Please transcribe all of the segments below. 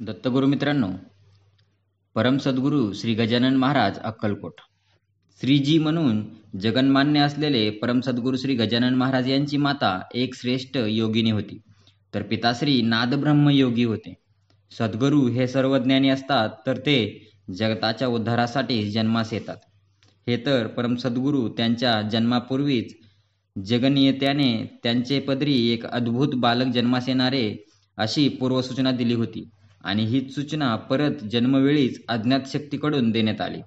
दत्तगुरु मित्रांनो, परम सद्गुरू श्री गजानन महाराज अक्कलकोट. श्रीजी म्हणून जगन्मान्य असलेले परम सद्गुरू श्री गजानन महाराज यांची माता एक श्रेष्ठ योगिनी होती, तर पिताश्री नादब्रह्म योगी होते. सद्गुरू हे सर्वज्ञानी असतात, तर ते जगताच्या उद्धारासाठी जन्मास येतात. हे तर परम सद्गुरू त्यांच्या जन्मापूर्वीच जगनियत्याने त्यांचे पदरी एक अद्भुत बालक जन्मास येणारे अशी पूर्वसूचना दिली होती, आणि हीच सूचना परत जन्मवेळीच अज्ञात शक्तीकडून देण्यात आली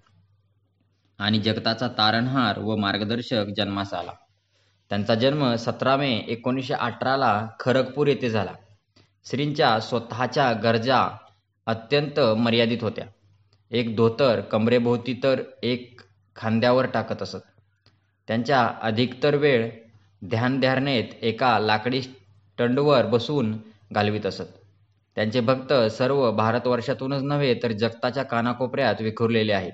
आणि जगताचा तारणहार व मार्गदर्शक जन्मास आला. त्यांचा जन्म 17 मे 1918ला खरगपूर येथे झाला. श्रींच्या स्वतःच्या गरजा अत्यंत मर्यादित होत्या. एक धोतर कमरेभोवती तर एक खांद्यावर टाकत असत. त्यांच्या अधिकतर वेळ ध्यानधारणेत एका लाकडी स्टंडवर बसून घालवित असत. त्यांचे भक्त सर्व भारतवर्षातूनच नव्हे तर जगताच्या कानाकोपऱ्यात विखुरलेले आहेत.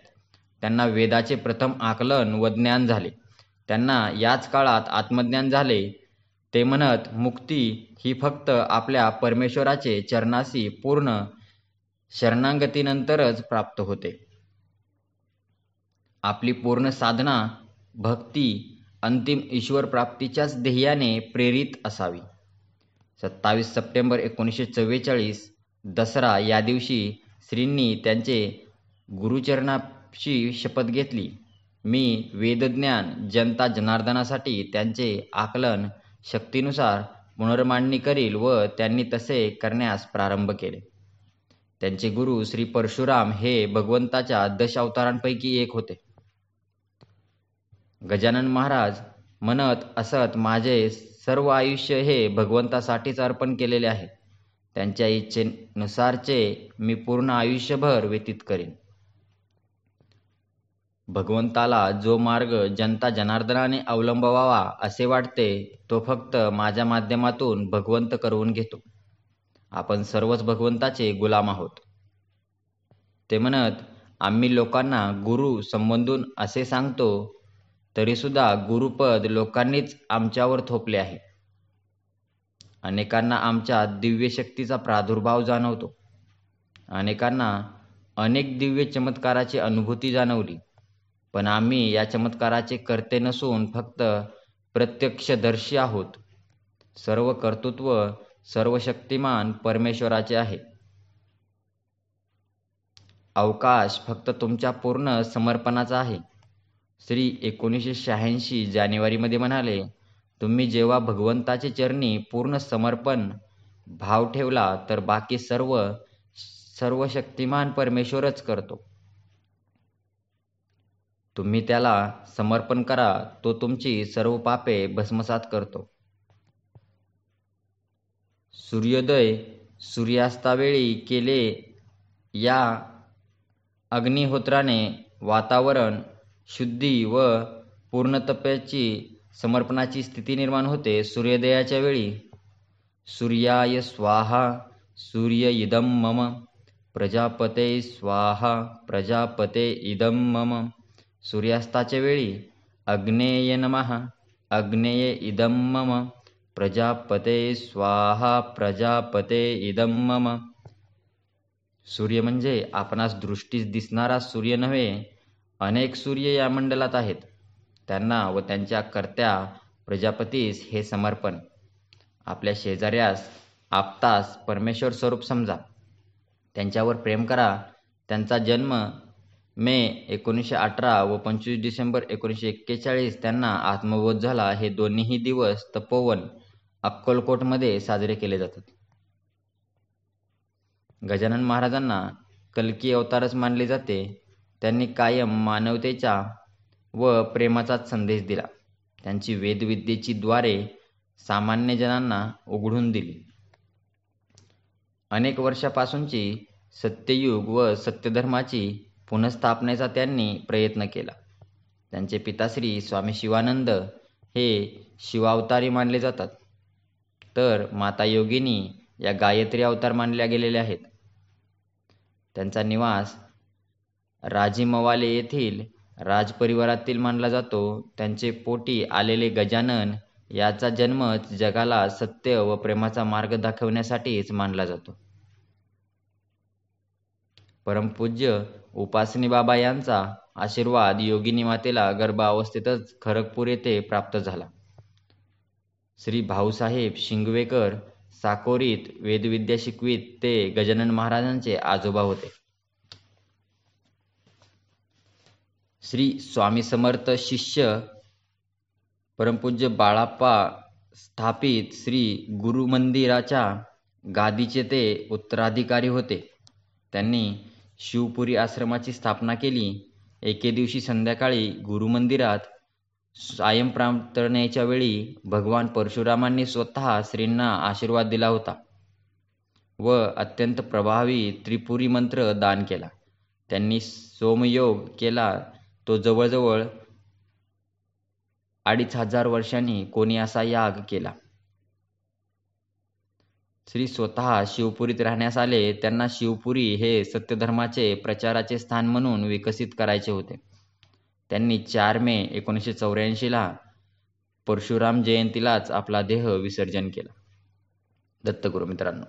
त्यांना वेदाचे प्रथम आकलन व ज्ञान झाले. त्यांना याच काळात आत्मज्ञान झाले. ते म्हणत, मुक्ती ही फक्त आपल्या परमेश्वराचे चरणाशी पूर्ण शरणागतीनंतरच प्राप्त होते. आपली पूर्ण साधना भक्ती अंतिम ईश्वर प्राप्तीच्याच ध्येयाने प्रेरित असावी. 27 सप्टेंबर 1944 दसरा या दिवशी श्रींनी त्यांचे गुरुचरणाशी शपथ घेतली. मी वेदज्ञान जनता जनार्दनासाठी त्यांचे आकलन शक्तीनुसार पुनर्मांडणी करील व त्यांनी तसे करण्यास प्रारंभ केले. त्यांचे गुरु श्री परशुराम हे भगवंताच्या 10 अवतारांपैकी एक होते. गजानन महाराज म्हणत असत, माझे सर्व आयुष्य हे भगवंतासाठीच अर्पण केलेले आहे. त्यांच्या इच्छेनुसारचे मी पूर्ण आयुष्यभर व्यतीत करेन. भगवंताला जो मार्ग जनता जनार्दनाने अवलंबावा असे वाटते, तो फक्त माझ्या माध्यमातून भगवंत करवून घेतो. आपण सर्वच भगवंताचे गुलाम आहोत. ते म्हणत, आम्ही लोकांना गुरु संबोधून असे सांगतो, तरीसुद्धा गुरुपद लोकांनीच आमच्यावर थोपले आहे. अनेकांना आमच्या दिव्य शक्तीचा प्रादुर्भाव जाणवतो. अनेकांना अनेक दिव्य चमत्काराची अनुभूती जाणवली, पण आम्ही या चमत्काराचे कर्ते नसून फक्त प्रत्यक्षदर्शी आहोत. सर्व कर्तृत्व सर्व शक्तिमान परमेश्वराचे आहे. अवकाश फक्त तुमच्या पूर्ण समर्पणाचा आहे. श्री 1986 जानेवारीमध्ये म्हणाले, तुम्ही जेव्हा भगवंताचे चरणी पूर्ण समर्पण भाव ठेवला, तर बाकी सर्व शक्तिमान परमेश्वरच करतो. तुम्ही त्याला समर्पण करा, तो तुमची सर्व पापे भस्मसात करतो. सूर्योदय सूर्यास्तावेळी केले या अग्निहोत्राने वातावरण शुद्धी व पूर्णतपेची समर्पणाची स्थिती निर्माण होते. सूर्योदयाच्या वेळी सूर्याय स्वाहा सूर्य इदं मम प्रजापते स्वाहा प्रजापते इदं मम. सूर्यास्ताच्या वेळी अग्नेय नमः अग्नेय इदं मम प्रजापते स्वाहा प्रजापते इदं मम. सूर्य म्हणजे आपणास दृष्टीस दिसणारा सूर्य नव्हे. अनेक सूर्य या मंडलात आहेत. त्यांना व त्यांच्या कर्त्या प्रजापतीस हे समर्पण. आपल्या शेजाऱ्यास आपतास परमेश्वर स्वरूप समजा. त्यांच्यावर प्रेम करा. त्यांचा जन्म मे 1918 व 25 डिसेंबर 1941 त्यांना आत्मबोध झाला. हे दोन्हीही दिवस तपोवन अक्कलकोटमध्ये साजरे केले जातात. गजानन महाराजांना कल्की अवतारच मानले जाते. त्यांनी कायम मानवतेचा व प्रेमाचाच संदेश दिला. त्यांची वेदविद्येची द्वारे सामान्य जनांना उघडून दिली. अनेक वर्षापासूनची सत्ययुग व सत्यधर्माची पुनःस्थापनेचा त्यांनी प्रयत्न केला. त्यांचे पिताश्री स्वामी शिवानंद हे शिवावतारी मानले जातात, तर माता योगिनी या गायत्री अवतार मानल्या गेलेल्या आहेत. त्यांचा निवास राजिमवाले येथील राजपरिवारातील मानला जातो. त्यांचे पोटी आलेले गजानन याचा जन्मच जगाला सत्य व प्रेमाचा मार्ग दाखवण्यासाठीच मानला जातो. परमपूज्य उपासनी बाबा यांचा आशीर्वाद योगिनी मातेला गर्भावस्थेतच खरगपूर येथे प्राप्त झाला. श्री भाऊसाहेब शिंगवेकर साकोरीत वेदविद्या शिकवीत ते गजानन महाराजांचे आजोबा होते. श्री स्वामी समर्थ शिष्य परमपूज्य बाळाप्पा स्थापित श्री गुरुमंदिराच्या गादीचे ते उत्तराधिकारी होते. त्यांनी शिवपुरी आश्रमाची स्थापना केली. एके दिवशी संध्याकाळी गुरुमंदिरात सायंप्रार्थनेच्या वेळी भगवान परशुरामांनी स्वतः श्रींना आशीर्वाद दिला होता व अत्यंत प्रभावी त्रिपुरी मंत्र दान केला. त्यांनी सोमयोग केला तो जवळजवळ 2500 वर्षांनी कोणी असा याग केला. श्री स्वतः शिवपुरीत राहण्यास आले. त्यांना शिवपुरी हे सत्यधर्माचे प्रचाराचे स्थान म्हणून विकसित करायचे होते. त्यांनी 4 मे 1984 परशुराम जयंतीलाच आपला देह विसर्जन केला. दत्तगुरू मित्रांनो,